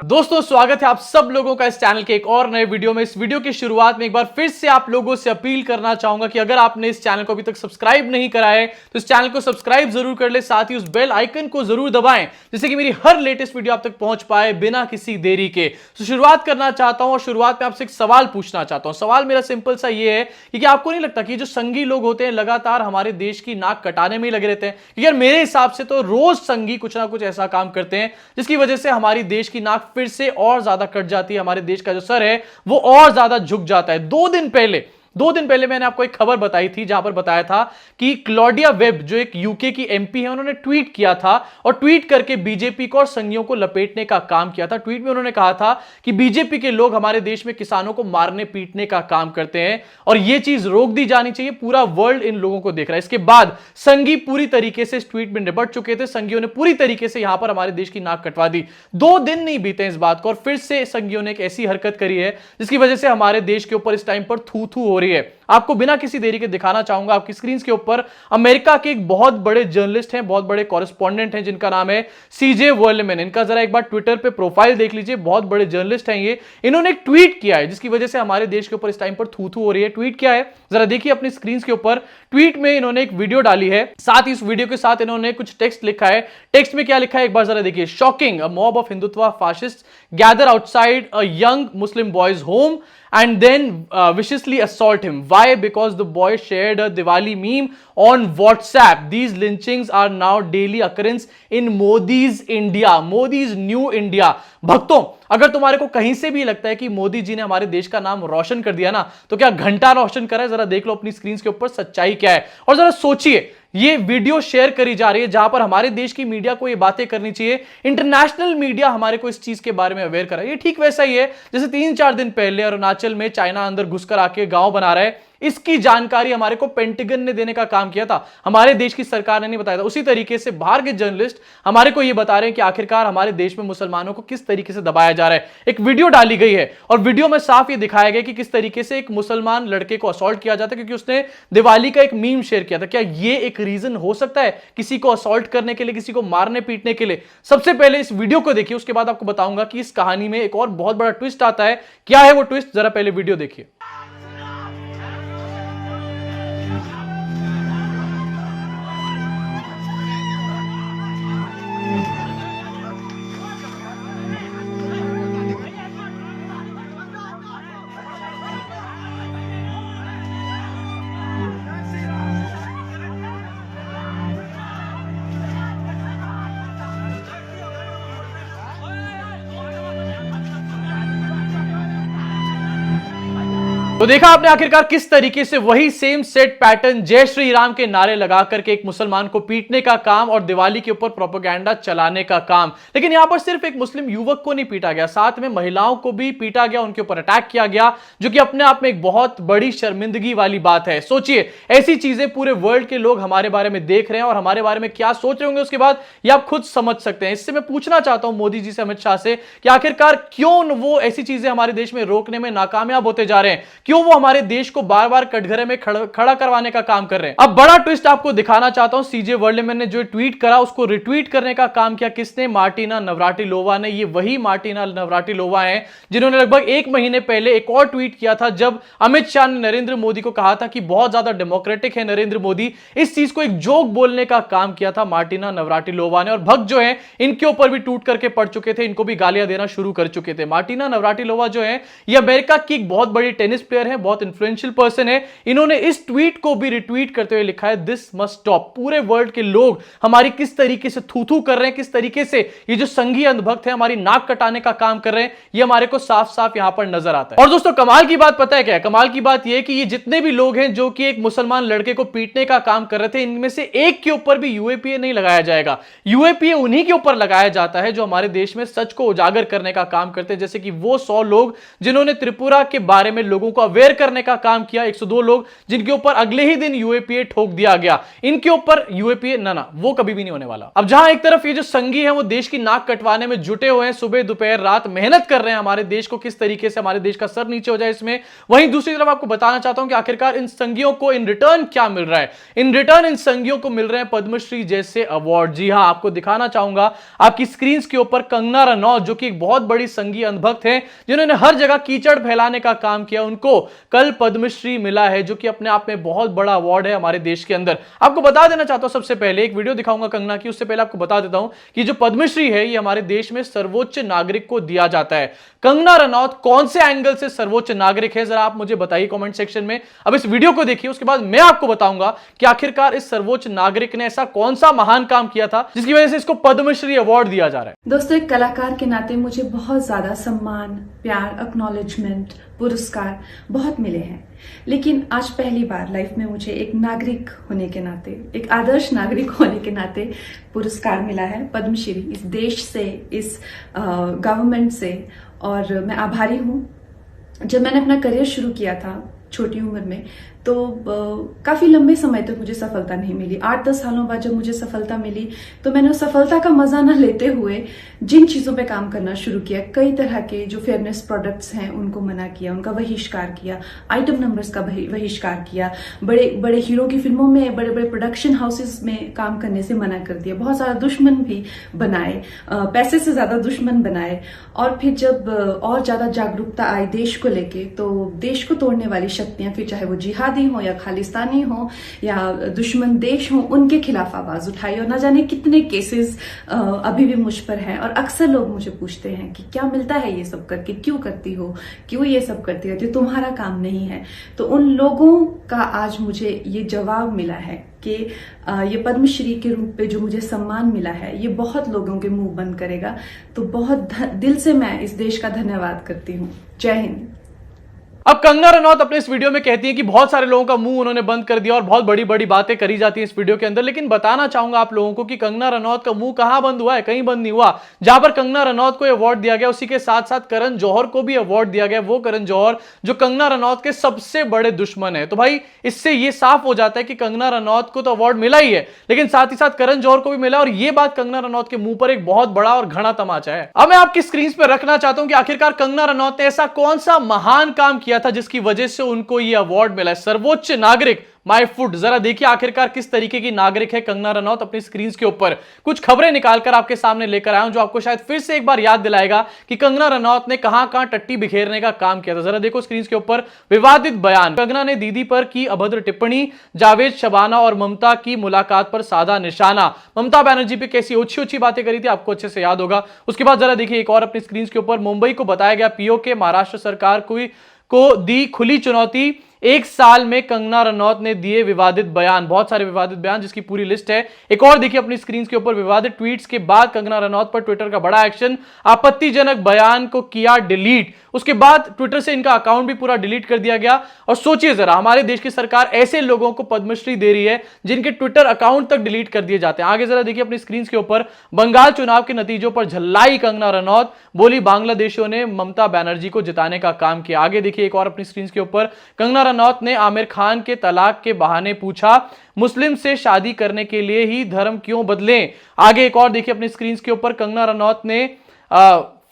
दोस्तों स्वागत है आप सब लोगों का इस चैनल के एक और नए वीडियो में। इस वीडियो की शुरुआत में एक बार फिर से आप लोगों से अपील करना चाहूंगा कि अगर आपने इस चैनल को अभी तक सब्सक्राइब नहीं करा है तो इस चैनल को सब्सक्राइब जरूर कर ले, साथ ही उस बेल आइकन को जरूर दबाएं जिससे कि मेरी हर लेटेस्ट वीडियो आप तक पहुंच पाए बिना किसी देरी के। तो शुरुआत करना चाहता हूं और शुरुआत में आपसे एक सवाल पूछना चाहता हूं। सवाल मेरा सिंपल सा ये है कि आपको नहीं लगता कि जो संघी लोग होते हैं लगातार हमारे देश की नाक कटाने में ही लगे रहते हैं? यार मेरे हिसाब से तो रोज संघी कुछ ना कुछ ऐसा काम करते हैं जिसकी वजह से हमारी देश की नाक फिर से और ज्यादा कट जाती है, हमारे देश का जो सर है वो और ज्यादा झुक जाता है। 2 दिन पहले मैंने आपको एक खबर बताई थी जहां पर बताया था कि क्लॉडिया वेब जो एक यूके की एमपी है उन्होंने ट्वीट किया था और ट्वीट करके बीजेपी को और संघियों को लपेटने का काम किया था। ट्वीट में उन्होंने कहा था कि बीजेपी के लोग हमारे देश में किसानों को मारने पीटने का काम करते हैं और यह चीज रोक दी जानी चाहिए। पूरा वर्ल्ड इन लोगों को देख रहा है। इसके बाद संघी पूरी तरीके से इस ट्वीट में निपट चुके थे। संघियों ने पूरी तरीके से यहां पर हमारे देश की नाक कटवा दी। 2 दिन नहीं बीते इस बात को और फिर से संघियों ने एक ऐसी हरकत करी है जिसकी वजह से हमारे देश के ऊपर इस टाइम पर थू थू हो रही है। आपको बिना किसी देरी के दिखाना चाहूंगा आपकी स्क्रीन के ऊपर अमेरिका के एक बहुत बड़े जर्नलिस्ट हैं, बहुत बड़े कॉरेस्पॉन्डेंट हैं जिनका नाम है सीजे वर्लेमैन। इनका जरा एक बार ट्विटर पे प्रोफाइल देख लीजिए। बहुत बड़े जर्नलिस्ट हैं ये। इन्होंने एक ट्वीट किया है जिसकी वजह से हमारे देश के ऊपर इस टाइम पर थू थू हो रही है। ट्वीट क्या है जरा देखिए अपनी स्क्रीन के ऊपर। ट्वीट में इन्होंने एक वीडियो डाली है, साथ ही इस वीडियो के साथ इन्होंने कुछ टेक्स्ट लिखा है। टेक्स्ट में क्या लिखा है एक बार जरा देखिए। Shocking, a mob of Hindutva fascist gather outside a young Muslim boys home and then viciously assault him. Why? Because the boy shared a Diwali meme on WhatsApp. These lynchings are now daily occurrence in Modi's India. Modi's new India. भक्तों, अगर तुम्हारे को कहीं से भी लगता है कि मोदी जी ने हमारे देश का नाम रोशन कर दिया ना, तो क्या घंटा रोशन करा है? जरा देख लो अपनी स्क्रीन के ऊपर सच्चाई क्या है और जरा सोचिए। ये वीडियो शेयर करी जा रही है जहां पर हमारे देश की मीडिया को ये बातें करनी चाहिए। इंटरनेशनल मीडिया हमारे को इस चीज के बारे में अवेयर करा। ये ठीक वैसा ही है जैसे 3-4 दिन पहले अरुणाचल में चाइना अंदर घुसकर आके गांव बना रहा है। इसकी जानकारी हमारे को पेंटागन ने देने का काम किया था, हमारे देश की सरकार ने नहीं बताया था। उसी तरीके से बाहर के जर्नलिस्ट हमारे को यह बता रहे हैं कि आखिरकार हमारे देश में मुसलमानों को किस तरीके से दबाया जा रहा है। एक वीडियो डाली गई है और वीडियो में साफ ये दिखाया गया कि किस तरीके से एक मुसलमान लड़के को असॉल्ट किया जाता है क्योंकि उसने दिवाली का एक मीम शेयर किया था। क्या यह एक रीजन हो सकता है किसी को असॉल्ट करने के लिए, किसी को मारने पीटने के लिए? सबसे पहले इस वीडियो को देखिए, उसके बाद आपको बताऊंगा कि इस कहानी में एक और बहुत बड़ा ट्विस्ट आता है। क्या है वो ट्विस्ट, जरा पहले वीडियो देखिए। तो देखा आपने आखिरकार किस तरीके से वही सेम सेट पैटर्न जय श्री राम के नारे लगा करके एक मुसलमान को पीटने का काम और दिवाली के ऊपर प्रोपेगेंडा चलाने का काम। लेकिन यहां पर सिर्फ एक मुस्लिम युवक को नहीं पीटा गया, साथ में महिलाओं को भी पीटा गया, उनके ऊपर अटैक किया गया, जो कि अपने आप में एक बहुत बड़ी शर्मिंदगी वाली बात है। सोचिए ऐसी चीजें पूरे वर्ल्ड के लोग हमारे बारे में देख रहे हैं और हमारे बारे में क्या सोच रहे होंगे उसके बाद ये आप खुद समझ सकते हैं। इससे मैं पूछना चाहता हूं मोदी जी से, अमित शाह से, कि आखिरकार क्यों वो ऐसी चीजें हमारे देश में रोकने में नाकामयाब होते जा रहे हैं? क्यों वो हमारे देश को बार बार कटघरे में खड़ा करवाने का काम कर रहे हैं? अब बड़ा ट्विस्ट आपको दिखाना चाहता हूं। सीजे वर्लेमैन ने जो ट्वीट करा उसको रिट्वीट करने का काम किया किसने? मार्टिना नवराटिलोवा ने। ये वही मार्टिना नवराटिलोवा है जिन्होंने लगभग 1 महीने पहले एक और ट्वीट किया था जब अमित शाह ने नरेंद्र मोदी को कहा था कि बहुत ज्यादा डेमोक्रेटिक है नरेंद्र मोदी। इस चीज को एक जोक बोलने का काम किया था मार्टिना नवराटिलोवा ने और भक्त जो है इनके ऊपर भी टूट करके पड़ चुके थे, इनको भी गालियां देना शुरू कर चुके थे। मार्टिना नवराटिलोवा जो है ये अमेरिका की एक बहुत बड़ी टेनिस प्लेयर है, बहुत इन्फ्लुएंशियल पर्सन है। इन्होंने इस ट्वीट को भी रिट्वीट करते हुए लिखा है दिस मस्ट स्टॉप। पूरे वर्ल्ड के लोग हमारी किस तरीके से थू थू कर रहे हैं, किस तरीके से ये जो संघी अंधभक्त है हमारी नाक कटाने का काम कर रहे हैं, ये हमारे को साफ साफ यहां पर नजर आता है। और दोस्तों कमाल की बात पता है क्या है? कमाल की बात यह कि ये जितने भी लोग हैं जो कि एक मुसलमान लड़के को पीटने का काम कर रहे थे, इनमें से एक के ऊपर भी यूएपीए नहीं लगाया जाएगा। यूएपीए उन्हीं के ऊपर लगाया जाता है जो हमारे देश में सच को उजागर करने का काम करते हैं, जैसे कि वो 100 लोग जिन्होंने त्रिपुरा के बारे में लोगों को अवेयर करने का काम किया। 102 लोग जिनके ऊपर अगले ही दिन यूएपीए ठोक दिया गया। इनके ऊपर यूएपीए ना वो कभी भी नहीं होने वाला। अब जहां एक तरफ ये जो संघी है वो देश की नाक कटवाने में जुटे हुए हैं, सुबह दोपहर रात मेहनत कर रहे हैं हमारे देश को किस तरीके से हमारे देश का सर नीचे हो जाए इसमें, वहीं दूसरी तरफ आपको बताना चाहता हूं कि आखिरकार इन संघियों को इन रिटर्न क्या मिल रहा है। इन रिटर्न इन संघियों को मिल रहे हैं पद्मश्री जैसे अवार्ड। जी हां, आपको दिखाना चाहूंगा आपकी स्क्रीन के ऊपर कंगना रनौत, जो कि एक बहुत बड़ी संघीय अंधभक्त है, जिन्होंने हर जगह कीचड़ फैलाने का काम किया, उनको कल पद्मश्री मिला है, जो कि अपने आप में बहुत बड़ा अवार्ड है हमारे देश के अंदर। आपको बता देना चाहता हूं, सबसे पहले एक वीडियो दिखाऊंगा कंगना की, उससे पहले आपको बता देता हूं कि जो पद्मश्री है ये हमारे देश में सर्वोच्च नागरिक को दिया जाता है। कंगना रनौत कौन से एंगल से सर्वोच्च नागरिक है, जरा आप मुझे बताइए कमेंट सेक्शन में। अब इस वीडियो को देखिए, उसके बाद मैं आपको बताऊंगा कि आखिरकार इस सर्वोच्च नागरिक ने ऐसा कौन सा महान काम किया था जिसकी वजह से इसको पद्मश्री अवार्ड दिया जा रहा है। दोस्तों, एक कलाकार के नाते मुझे बहुत ज्यादा सम्मान, प्यार, एक्नॉलेजमेंट, पुरस्कार बहुत मिले हैं, लेकिन आज पहली बार लाइफ में मुझे एक नागरिक होने के नाते, एक आदर्श नागरिक होने के नाते पुरस्कार मिला है, पद्मश्री, इस देश से, इस गवर्नमेंट से, और मैं आभारी हूँ। जब मैंने अपना करियर शुरू किया था छोटी उम्र में, तो काफी लंबे समय तक मुझे सफलता नहीं मिली। 8-10 सालों बाद जब मुझे सफलता मिली तो मैंने उस सफलता का मजा न लेते हुए जिन चीजों पे काम करना शुरू किया, कई तरह के जो फेयरनेस प्रोडक्ट्स हैं उनको मना किया, उनका बहिष्कार किया, आइटम नंबर्स का बहिष्कार किया, बड़े बड़े हीरो की फिल्मों में, बड़े बड़े प्रोडक्शन हाउसेस में काम करने से मना कर दिया, बहुत ज्यादा दुश्मन भी बनाए, पैसे से ज्यादा दुश्मन बनाए। और फिर जब और ज्यादा जागरूकता आई देश को लेके, तो देश को तोड़ने वाली शक्तियां, फिर चाहे वो जिहादी हो या खालिस्तानी हो या दुश्मन देश हो, उनके खिलाफ आवाज उठाई। और न जाने कितने केसेस अभी भी मुझ पर हैं। और अक्सर लोग मुझे पूछते हैं कि क्या मिलता है ये सब करके, क्यों करती हो, क्यों ये सब करती रहती हो, तुम्हारा काम नहीं है। तो उन लोगों का आज मुझे ये जवाब मिला है कि ये पद्मश्री के रूप पे जो मुझे सम्मान मिला है, ये बहुत लोगों के मुंह बंद करेगा। तो बहुत दिल से मैं इस देश का धन्यवाद करती हूँ। जय हिंद। अब कंगना रनौत अपने इस वीडियो में कहती है कि बहुत सारे लोगों का मुंह उन्होंने बंद कर दिया और बहुत बड़ी बड़ी बातें करी जाती हैं इस वीडियो के अंदर, लेकिन बताना चाहूंगा आप लोगों को कि कंगना रनौत का मुंह कहां बंद हुआ है, कहीं बंद नहीं हुआ। जहां पर कंगना रनौत को अवार्ड दिया गया, उसी के साथ साथ करण जौहर को भी अवार्ड दिया गया, वो करण जौहर जो कंगना रनौत के सबसे बड़े दुश्मन है। तो भाई इससे यह साफ हो जाता है कि कंगना रनौत को तो अवार्ड मिला ही है, लेकिन साथ ही साथ करण जौहर को भी मिला, और यह बात कंगना रनौत के मुंह पर एक बहुत बड़ा और घना तमाचा है। अब मैं आपकी स्क्रीन पर रखना चाहता हूं कि आखिरकार कंगना रनौत ने ऐसा कौन सा महान काम किया था जिसकी वजह से उनको यह अवार्ड मिला है, सर्वोच्च नागरिक माय फूड। जरा देखिए आखिरकार किस तरीके की नागरिक है कंगना रनौत। अपनी स्क्रीन के ऊपर कुछ खबरें निकालकर आपके सामने लेकर आया हूं, जो आपको शायद फिर से एक बार याद दिलाएगा कि कंगना रनौत ने कहां कहां टट्टी बिखेरने का काम किया था। जरा देखो स्क्रीन के ऊपर विवादित बयान, कंगना ने दीदी पर की अभद्र टिप्पणी, जावेद, शबाना और ममता की मुलाकात पर साधा निशाना। ममता बनर्जी पे कैसी ओछी ओछी बातें करी थी, आपको अच्छे से याद होगा। उसके बाद जरा देखिए एक और अपनी स्क्रीन के ऊपर, मुंबई को बताया गया पीओके, महाराष्ट्र सरकार को दी खुली चुनौती, एक साल में कंगना रनौत ने दिए विवादित बयान। बहुत सारे विवादित बयान जिसकी पूरी लिस्ट है। एक और देखिए अपनी स्क्रीन के ऊपर, विवादित ट्वीट्स के बाद कंगना रनौत पर ट्विटर का बड़ा एक्शन, आपत्तिजनक बयान को किया डिलीट। उसके बाद ट्विटर से इनका अकाउंट भी पूरा डिलीट कर दिया गया। और सोचिए जरा, हमारे देश की सरकार ऐसे लोगों को पद्मश्री दे रही है जिनके ट्विटर अकाउंट तक डिलीट कर दिए जाते हैं। आगे जरा देखिए अपनी स्क्रीन के ऊपर, बंगाल चुनाव के नतीजों पर झल्लाई कंगना रनौत, बोली बांग्लादेशियों ने ममता बनर्जी को जिताने का काम किया। आगे देखिए एक और अपनी स्क्रीन के ऊपर, कंगना रनौत ने आमिर खान के तलाक के बहाने पूछा, मुस्लिम से शादी करने के लिए ही धर्म क्यों बदलें। आगे एक और देखिए अपनी स्क्रीन के ऊपर, कंगना रनौत ने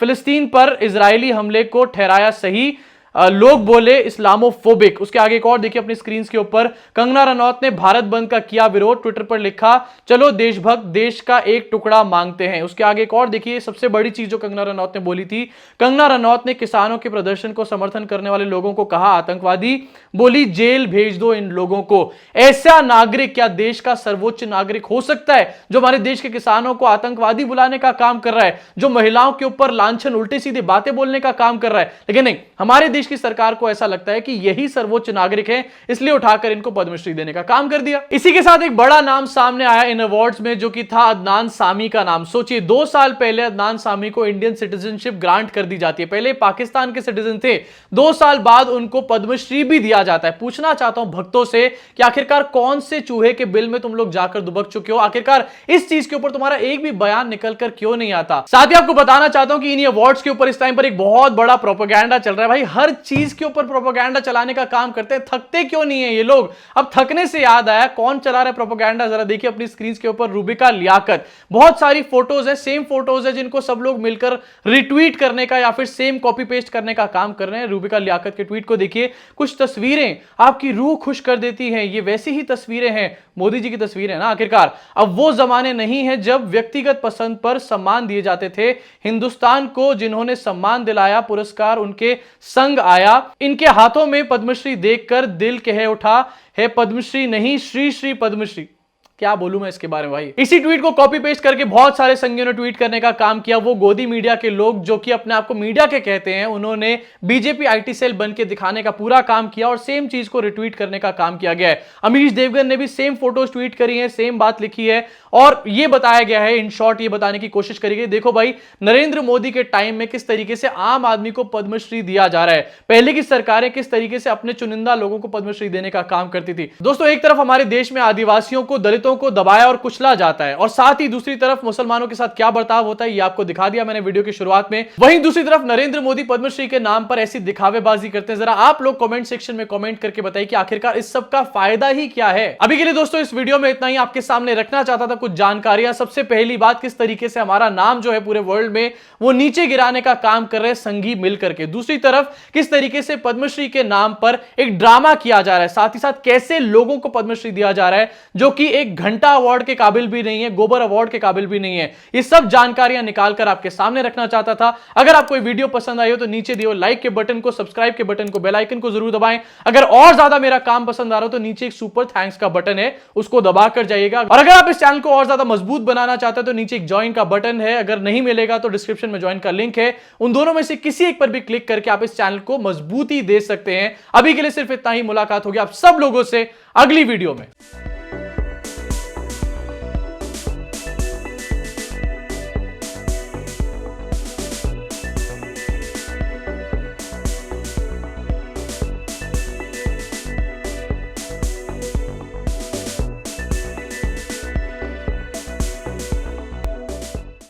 फिलिस्तीन पर इजरायली हमले को ठहराया सही, लोग बोले इस्लामोफोबिक। उसके आगे एक और देखिए अपनी स्क्रीन के ऊपर, कंगना रनौत ने भारत बंद का किया विरोध, ट्विटर पर लिखा, चलो देशभक्त देश का एक टुकड़ा मांगते हैं। उसके आगे एक और देखिए सबसे बड़ी चीज जो कंगना रनौत ने बोली थी, कंगना रनौत ने किसानों के प्रदर्शन को समर्थन करने वाले लोगों को कहा आतंकवादी, बोली जेल भेज दो इन लोगों को। ऐसा नागरिक क्या देश का सर्वोच्च नागरिक हो सकता है जो हमारे देश के किसानों को आतंकवादी बुलाने का काम कर रहा है, जो महिलाओं के ऊपर लांछन उल्टे सीधे बातें बोलने का काम कर रहा है। लेकिन नहीं, हमारे देश की सरकार को ऐसा लगता है कि यही सर्वोच्च नागरिक है, इसलिए उठाकर इनको पद्मश्री देने का काम कर दिया। इसी के साथ एक बड़ा नाम सामने आया इन अवार्ड्स में, जो कि था अदनान सामी का नाम। सोचिए 2 साल पहले अदनान सामी को इंडियन सिटीजनशिप ग्रांट कर दी जाती है। पहले पाकिस्तान के सिटीजन थे, 2 साल बाद उनको पद्मश्री भी दिया जाता है। पूछना चाहता हूं भक्तों से कि आखिरकार कौन से चूहे के बिल में तुम लोग जाकर दुबक चुके हो, आखिरकार इस चीज के ऊपर तुम्हारा एक भी बयान निकल कर क्यों नहीं आता। साथ ही आपको बताना चाहता हूं कि इन अवार्ड्स के ऊपर इस टाइम पर एक बहुत बड़ा प्रोपेगेंडा चल रहा है। भाई हर हर चीज के ऊपर प्रोपेगेंडा चलाने का काम करते हैं। थकते क्यों नहीं है ये लोग? अब थकने से याद आया, कौन चला रहा है प्रोपेगेंडा, जरा देखिए अपनी स्क्रीन के ऊपर। रूबिका लियाकत। बहुत सारी फोटोज है, सेम फोटोज है, जिनको सब लोग मिलकर रिट्वीट करने का या फिर सेम कॉपी पेस्ट करने का काम कर रहे हैं। रूबिका लियाकत के ट्वीट को देखिए, कुछ तस्वीरें आपकी रूह खुश कर देती हैं। ये वैसी ही तस्वीरें हैं, मोदी जी की तस्वीरें हैं ना। आखिरकार अब वो जमाने नहीं है जब व्यक्तिगत पसंद पर सम्मान दिए जाते थे। हिंदुस्तान को जिन्होंने सम्मान दिलाया, पुरस्कार उनके संग आया। इनके हाथों में पद्मश्री देखकर दिल कह उठा है पद्मश्री नहीं श्री श्री पद्मश्री। क्या बोलूं मैं इसके बारे में भाई। इसी ट्वीट को कॉपी पेस्ट करके बहुत सारे संगियों ने ट्वीट करने का काम किया। वो गोदी मीडिया के लोग जो कि अपने आप को मीडिया के कहते हैं, उन्होंने बीजेपी आईटी सेल बन के दिखाने का पूरा काम किया और सेम चीज को रिट्वीट करने का काम किया गया है। अमीश देवगन ने भी सेम फोटोज ट्वीट करी है, सेम बात लिखी है और यह बताया गया है, इन शॉर्ट ये बताने की कोशिश करी गई, देखो भाई नरेंद्र मोदी के टाइम में किस तरीके से आम आदमी को पद्मश्री दिया जा रहा है। पहले की सरकारें किस तरीके से अपने चुनिंदा लोगों को पद्मश्री देने का काम करती थी। दोस्तों, एक तरफ हमारे देश में आदिवासियों को, दलितों को दबाया और कुचला जाता है और साथ ही दूसरी तरफ मुसलमानों के साथ क्या बर्ताव होता है ये आपको दिखा दिया मैंने वीडियो की शुरुआत में। वहीं दूसरी तरफ नरेंद्र मोदी पद्मश्री के नाम पर ऐसी दिखावेबाजी करते हैं। जरा आप लोग कमेंट सेक्शन में कमेंट करके बताइए कि आखिरकार इस सब का फायदा ही क्या है। अभी के लिए दोस्तों इस वीडियो में इतना ही। आपके सामने रखना चाहता था कुछ जानकारियां। सबसे पहली बात, किस तरीके से हमारा नाम जो है पूरे वर्ल्ड में वो नीचे गिराने का काम कर रहे हैं संघी मिलकर के। दूसरी तरफ किस तरीके से पद्मश्री के नाम पर एक ड्रामा किया जा रहा है। साथ ही साथ कैसे लोगों को पद्मश्री दिया जा रहा है जो कि एक घंटा अवार्ड के काबिल भी नहीं है, गोबर अवार्ड के काबिल भी नहीं है। ये सब जानकारियां निकालकर आपके सामने रखना चाहता था। अगर आपको ये वीडियो पसंद आई हो तो नीचे दिए लाइक के बटन को, सब्सक्राइब के बटन को, बेल आइकन को जरूर दबाएं। अगर और ज्यादा मेरा काम पसंद आ रहा हो तो नीचे एक सुपर थैंक्स का बटन है, उसको दबाकर जाइएगा। और अगर आप इस चैनल को और ज्यादा मजबूत बनाना चाहते हैं तो नीचे एक ज्वाइन का बटन है, अगर नहीं मिलेगा तो डिस्क्रिप्शन में ज्वाइन का लिंक है। उन दोनों में से किसी एक पर भी क्लिक करके आप इस चैनल को मजबूती दे सकते हैं। अभी के लिए सिर्फ इतना ही। मुलाकात होगी आप सब लोगों से अगली वीडियो में।